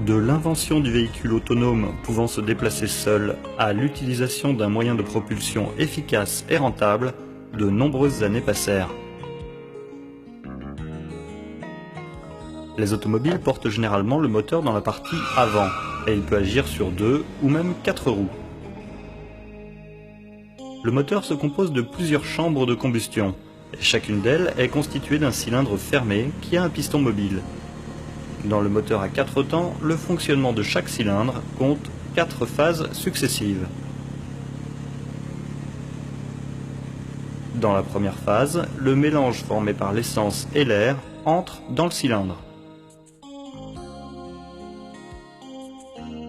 De l'invention du véhicule autonome pouvant se déplacer seul à l'utilisation d'un moyen de propulsion efficace et rentable, de nombreuses années passèrent. Les automobiles portent généralement le moteur dans la partie avant, et il peut agir sur 2 ou même 4 roues. Le moteur se compose de plusieurs chambres de combustion, et chacune d'elles est constituée d'un cylindre fermé qui a un piston mobile. Dans le moteur à 4 temps, le fonctionnement de chaque cylindre compte 4 phases successives. Dans la première phase, le mélange formé par l'essence et l'air entre dans le cylindre.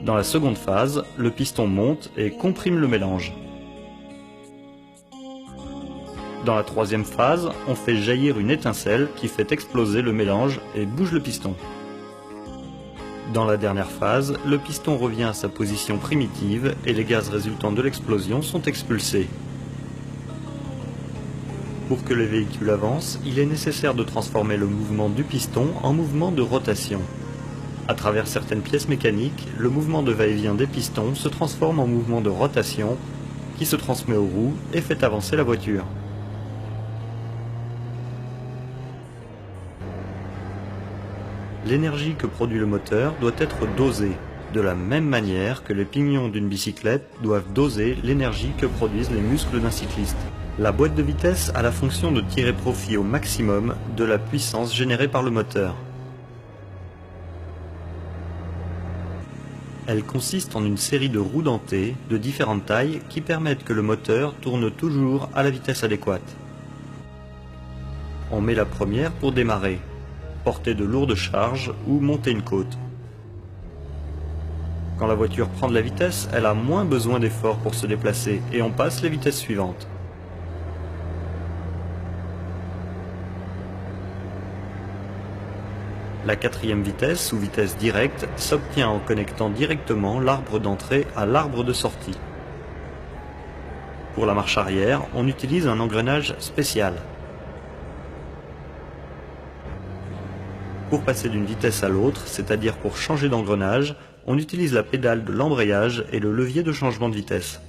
Dans la seconde phase, le piston monte et comprime le mélange. Dans la troisième phase, on fait jaillir une étincelle qui fait exploser le mélange et bouge le piston. Dans la dernière phase, le piston revient à sa position primitive et les gaz résultant de l'explosion sont expulsés. Pour que les véhicules avancent, il est nécessaire de transformer le mouvement du piston en mouvement de rotation. À travers certaines pièces mécaniques, le mouvement de va-et-vient des pistons se transforme en mouvement de rotation qui se transmet aux roues et fait avancer la voiture. L'énergie que produit le moteur doit être dosée, de la même manière que les pignons d'une bicyclette doivent doser l'énergie que produisent les muscles d'un cycliste. La boîte de vitesse a la fonction de tirer profit au maximum de la puissance générée par le moteur. Elle consiste en une série de roues dentées de différentes tailles qui permettent que le moteur tourne toujours à la vitesse adéquate. On met la première pour démarrer, porter de lourdes charges ou monter une côte. Quand la voiture prend de la vitesse, elle a moins besoin d'efforts pour se déplacer et on passe les vitesses suivantes. La quatrième vitesse, ou vitesse directe, s'obtient en connectant directement l'arbre d'entrée à l'arbre de sortie. Pour la marche arrière, on utilise un engrenage spécial. Pour passer d'une vitesse à l'autre, c'est-à-dire pour changer d'engrenage, on utilise la pédale de l'embrayage et le levier de changement de vitesse.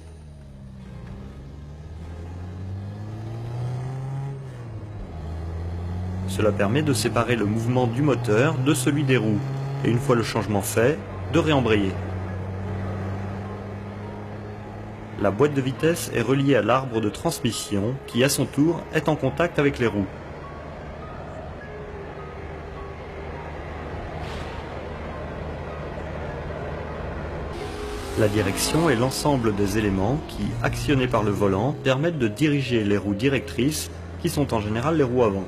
Cela permet de séparer le mouvement du moteur de celui des roues, et une fois le changement fait, de réembrayer. La boîte de vitesse est reliée à l'arbre de transmission qui, à son tour, est en contact avec les roues. La direction est l'ensemble des éléments qui, actionnés par le volant, permettent de diriger les roues directrices, qui sont en général les roues avant.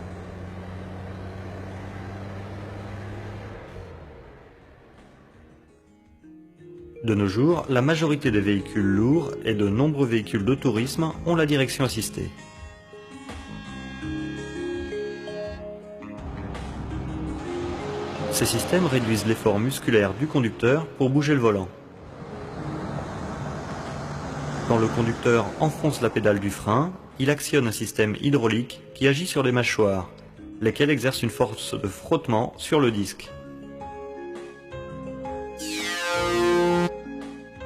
De nos jours, la majorité des véhicules lourds et de nombreux véhicules de tourisme ont la direction assistée. Ces systèmes réduisent l'effort musculaire du conducteur pour bouger le volant. Quand le conducteur enfonce la pédale du frein, il actionne un système hydraulique qui agit sur les mâchoires, lesquelles exercent une force de frottement sur le disque.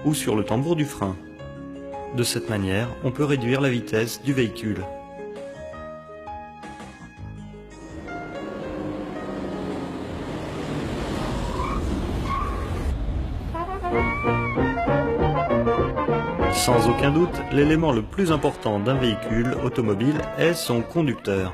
Ou sur le tambour du frein. De cette manière, on peut réduire la vitesse du véhicule. Sans aucun doute, l'élément le plus important d'un véhicule automobile est son conducteur.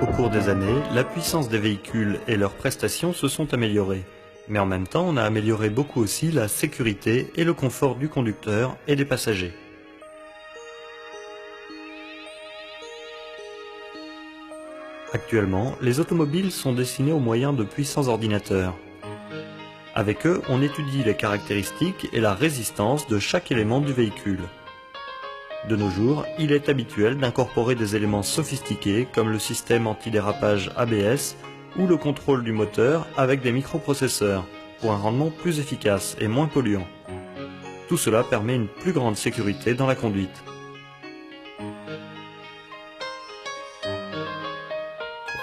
Au cours des années, la puissance des véhicules et leurs prestations se sont améliorées. Mais en même temps, on a amélioré beaucoup aussi la sécurité et le confort du conducteur et des passagers. Actuellement, les automobiles sont dessinés au moyen de puissants ordinateurs. Avec eux, on étudie les caractéristiques et la résistance de chaque élément du véhicule. De nos jours, il est habituel d'incorporer des éléments sophistiqués comme le système antidérapage ABS ou le contrôle du moteur avec des microprocesseurs pour un rendement plus efficace et moins polluant. Tout cela permet une plus grande sécurité dans la conduite.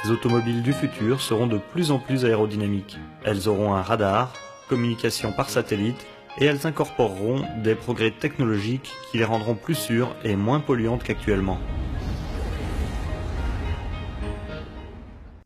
Les automobiles du futur seront de plus en plus aérodynamiques. Elles auront un radar, communication par satellite, et elles incorporeront des progrès technologiques qui les rendront plus sûres et moins polluantes qu'actuellement.